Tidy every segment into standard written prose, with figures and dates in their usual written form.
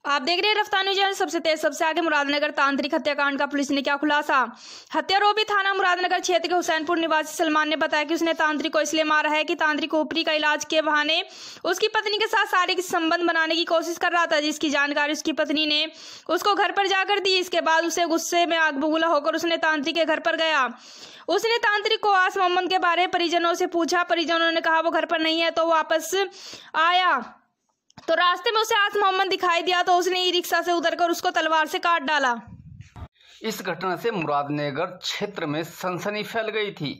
आप देख रहे हैं रफ्तार न्यूज़ चैनल। सबसे तेज सबसे आगे मुरादनगर तांत्रिक हत्याकांड का पुलिस ने क्या खुलासा। हत्यारोपी थाना मुरादनगर क्षेत्र के हुसैनपुर निवासी सलमान ने बताया कि उसने तांत्रिक को इसलिए मारा है कि तांत्रिक ऊपरी का इलाज के बहाने उसकी पत्नी के साथ शारीरिक संबंध बनाने की कोशिश कर रहा था, जिसकी जानकारी उसकी पत्नी ने उसको घर पर जाकर दी। इसके बाद उसे गुस्से में आग बबूला होकर उसने तांत्रिक के घर पर गया। उसने तांत्रिक को आस मोहम्मद के बारे में परिजनों से पूछा। परिजनों ने कहा वो घर पर नहीं है, तो वापस आया तो रास्ते में उसे आस मोहम्मद दिखाई दिया, तो उसने ई रिक्शा से उतरकर उसको तलवार से काट डाला। इस घटना से मुरादनगर क्षेत्र में सनसनी फैल गई थी।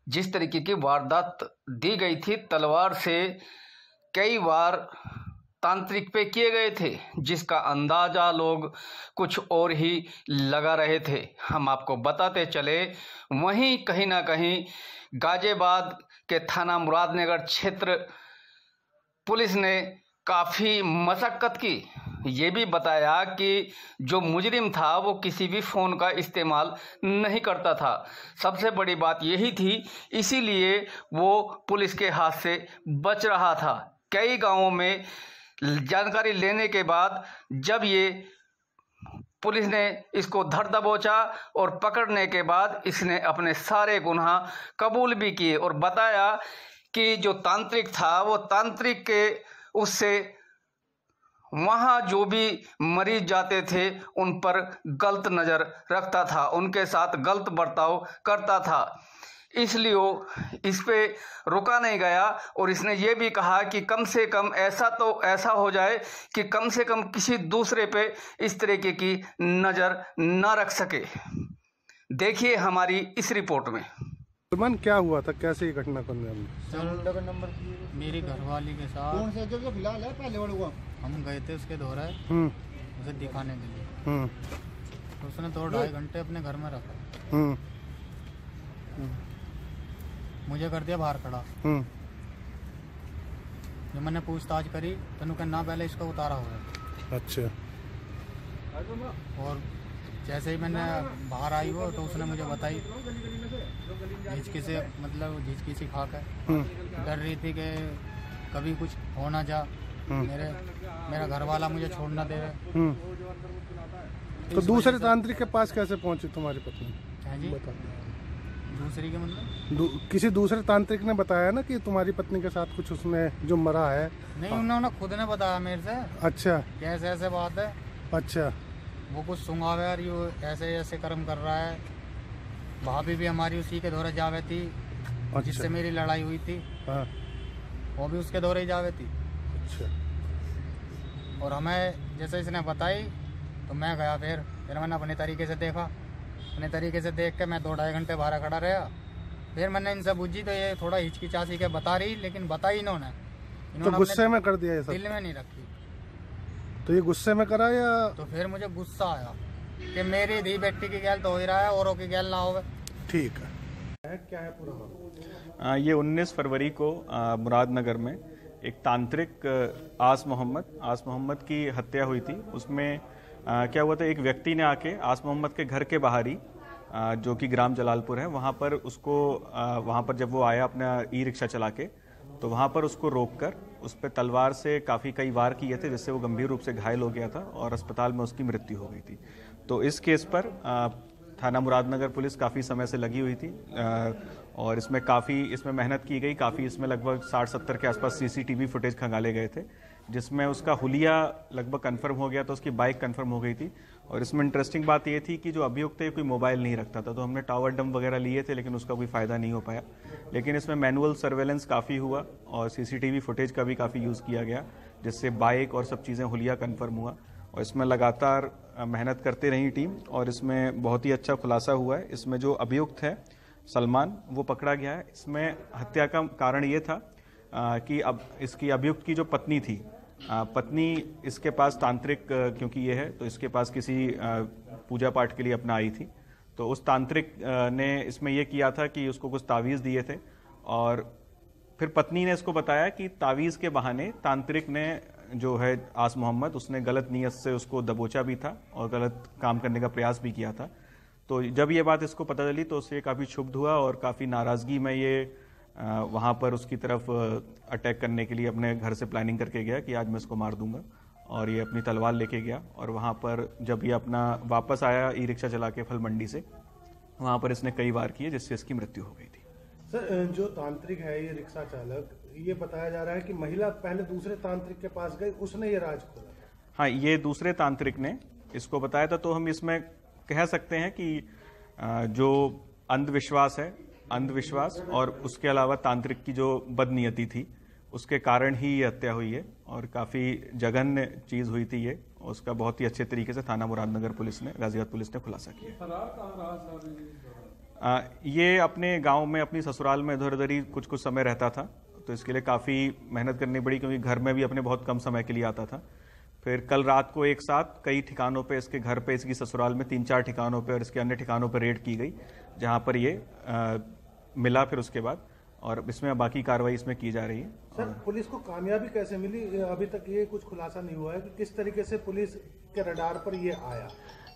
जिस तरीके की वारदात दी गई थी, तलवार से कई बार तांत्रिक पे किए गए थे, जिसका अंदाजा लोग कुछ और ही लगा रहे थे। हम आपको बताते चले, वहीं कहीं ना कहीं गाजियाबाद के थाना मुरादनगर क्षेत्र पुलिस ने काफ़ी मशक्क़त की। ये भी बताया कि जो मुजरिम था वो किसी भी फ़ोन का इस्तेमाल नहीं करता था। सबसे बड़ी बात यही थी, इसीलिए वो पुलिस के हाथ से बच रहा था। कई गांवों में जानकारी लेने के बाद जब ये पुलिस ने इसको धर दबोचा और पकड़ने के बाद इसने अपने सारे गुनाह कबूल भी किए और बताया कि जो तांत्रिक था वो तांत्रिक के उससे वहाँ जो भी मरीज जाते थे उन पर गलत नज़र रखता था, उनके साथ गलत बर्ताव करता था। इसलिए वो इस पे रुका नहीं गया और इसने ये भी कहा कि कम से कम ऐसा हो जाए कि कम से कम किसी दूसरे पे इस तरीके की नज़र न रख सके। देखिए हमारी इस रिपोर्ट में। सलमान, क्या हुआ था, कैसे ये घटना को अंजाम? मेरी घरवाली के साथ कौन से जो फिलहाल है पहले वाले हुआ हम गए थे उसके दौरे उसे दिखाने के लिए। तो उसने 2-2.5 घंटे अपने घर में रखा, मुझे कर दिया बाहर खड़ा। जब मैंने पूछताछ करी तो कहना ना पहले इसको उतारा हुआ। अच्छा। और जैसे ही मैंने बाहर आई वो तो उसने मुझे बताई झिझकी से, मतलब झिझकी सी खा कर डर रही थी कि कभी कुछ हो ना जा, मेरा घर वाला मुझे छोड़ ना दे। तो दूसरे तांत्रिक के पास कैसे पहुंची तुम्हारी पत्नी? हाँ जी, दूसरी के मतलब किसी दूसरे तांत्रिक ने बताया ना कि तुम्हारी पत्नी के साथ कुछ उसने जो मरा है? नहीं, उन्होंने खुद ने बताया मेरे से। अच्छा। कैसे ऐसे बात है? अच्छा। वो कुछ सुंगावे यार, ये ऐसे ऐसे कर्म कर रहा है। भाभी भी हमारी उसी के दौरे जावे थी। अच्छा। जिससे मेरी लड़ाई हुई थी। हाँ। वो भी उसके दौरे ही जावे थी। अच्छा। और हमें जैसे इसने बताई तो मैं गया, फिर मैंने अपने तरीके से देखा। अपने तरीके से देख के मैं 2-2.5 घंटे बाहर खड़ा रहा। फिर मैंने इनसे पूछी तो ये थोड़ा हिचकिचासी के बता रही, लेकिन बताई इन्होंने तो गुस्से में कर दिया ये सब? दिल में नहीं रखी। तो ये गुस्से में करा या? तो फिर मुझे गुस्सा आया कि मेरी धी बेटी की गैल तो हो ही रहा है, औरों की गैल ना हो। ठीक है। क्या है पूरा? ये 19 फरवरी को मुरादनगर में एक तांत्रिक आस मोहम्मद की हत्या हुई थी। उसमें क्या हुआ था, एक व्यक्ति ने आके आस मोहम्मद के घर के बाहर ही, जो कि ग्राम जलालपुर है, वहाँ पर जब वो आया अपना ई रिक्शा चला के, तो वहाँ पर उसको रोककर उस पर तलवार से कई वार किए थे, जिससे वो गंभीर रूप से घायल हो गया था और अस्पताल में उसकी मृत्यु हो गई थी। तो इस केस पर थाना मुरादनगर पुलिस काफ़ी समय से लगी हुई थी और इसमें मेहनत की गई। काफ़ी इसमें लगभग 60-70 के आसपास सीसीटीवी फुटेज खंगाले गए थे, जिसमें उसका हुलिया लगभग कंफर्म हो गया था, उसकी बाइक कंफर्म हो गई थी। और इसमें इंटरेस्टिंग बात ये थी कि जो अभियुक्त है कोई मोबाइल नहीं रखता था, तो हमने टावर डंप वगैरह लिए थे, लेकिन उसका कोई फ़ायदा नहीं हो पाया। लेकिन इसमें मैनुअल सर्वेलेंस काफ़ी हुआ और सीसीटीवी फुटेज का भी काफ़ी यूज़ किया गया, जिससे बाइक और सब चीज़ें हुलिया कंफर्म हुआ। और इसमें लगातार मेहनत करते रही टीम और इसमें बहुत ही अच्छा खुलासा हुआ है। इसमें जो अभियुक्त है सलमान, वो पकड़ा गया है। इसमें हत्या का कारण ये था कि अब इसकी अभियुक्त की जो पत्नी थी, पत्नी इसके पास तांत्रिक क्योंकि ये है, तो इसके पास किसी पूजा पाठ के लिए अपना आई थी। तो उस तांत्रिक ने इसमें यह किया था कि उसको कुछ तावीज़ दिए थे और फिर पत्नी ने इसको बताया कि तावीज़ के बहाने तांत्रिक ने जो है आस मोहम्मद, उसने गलत नीयत से उसको दबोचा भी था और गलत काम करने का प्रयास भी किया था। तो जब ये बात इसको पता चली तो उससे काफ़ी क्षुब्ध हुआ और काफ़ी नाराज़गी में ये वहाँ पर उसकी तरफ अटैक करने के लिए अपने घर से प्लानिंग करके गया कि आज मैं इसको मार दूंगा। और ये अपनी तलवार लेके गया और वहाँ पर जब ये अपना वापस आया ई रिक्शा चला के फल मंडी से, वहाँ पर इसने कई वार किए जिससे इसकी मृत्यु हो गई थी। सर, जो तांत्रिक है ये रिक्शा चालक, ये बताया जा रहा है कि महिला पहले दूसरे तांत्रिक के पास गई, उसने ये राज खोला। हाँ, ये दूसरे तांत्रिक ने इसको बताया था। तो हम इसमें कह सकते हैं कि जो अंधविश्वास है, अंधविश्वास और उसके अलावा तांत्रिक की जो बदनीयती थी उसके कारण ही ये हत्या हुई है और काफ़ी जघन्य चीज़ हुई थी ये। उसका बहुत ही अच्छे तरीके से थाना मुरादनगर पुलिस ने, गाजियाबाद पुलिस ने खुलासा किया। ये अपने गांव में, अपनी ससुराल में इधर उधर ही कुछ समय रहता था, तो इसके लिए काफ़ी मेहनत करनी पड़ी क्योंकि घर में भी अपने बहुत कम समय के लिए आता था। फिर कल रात को एक साथ कई ठिकानों पे, इसके घर पे, इसकी ससुराल में 3-4 ठिकानों पे और इसके अन्य ठिकानों पर रेड की गई, जहां पर ये मिला फिर उसके बाद, और इसमें बाकी कार्रवाई इसमें की जा रही है। सर, पुलिस को कामयाबी कैसे मिली? अभी तक ये कुछ खुलासा नहीं हुआ है कि किस तरीके से पुलिस के रडार पर ये आया।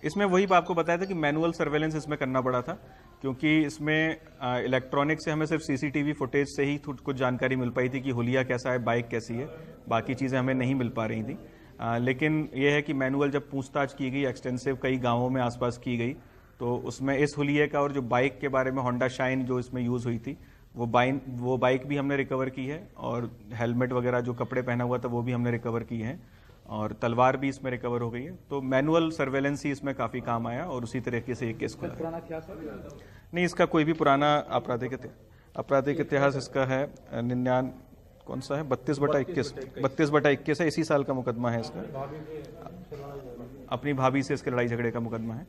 इसमें वही आपको बताया था कि मैनुअल सर्वेलेंस इसमें करना पड़ा था क्योंकि इसमें इलेक्ट्रॉनिक से हमें सिर्फ सीसीटीवी फुटेज से ही कुछ जानकारी मिल पाई थी कि हुलिया कैसा है, बाइक कैसी है, बाकी चीज़ें हमें नहीं मिल पा रही थी। लेकिन यह है कि मैनुअल जब पूछताछ की गई, एक्सटेंसिव कई गाँवों में आसपास की गई, तो उसमें इस हुलिये का और जो बाइक के बारे में होंडा शाइन जो इसमें यूज़ हुई थी वो बाइक भी हमने रिकवर की है और हेलमेट वगैरह जो कपड़े पहना हुआ था वो भी हमने रिकवर किए हैं और तलवार भी इसमें रिकवर हो गई है। तो मैनुअल सर्वेलेंस ही इसमें काफ़ी काम आया और उसी तरीके से ये केस खुला। नहीं, इसका कोई भी पुराना आपराधिक इतिहास इसका है 99 कौन सा है 32/21 है, इसी साल का मुकदमा है इसका। अपनी भाभी से इसके लड़ाई झगड़े का मुकदमा है।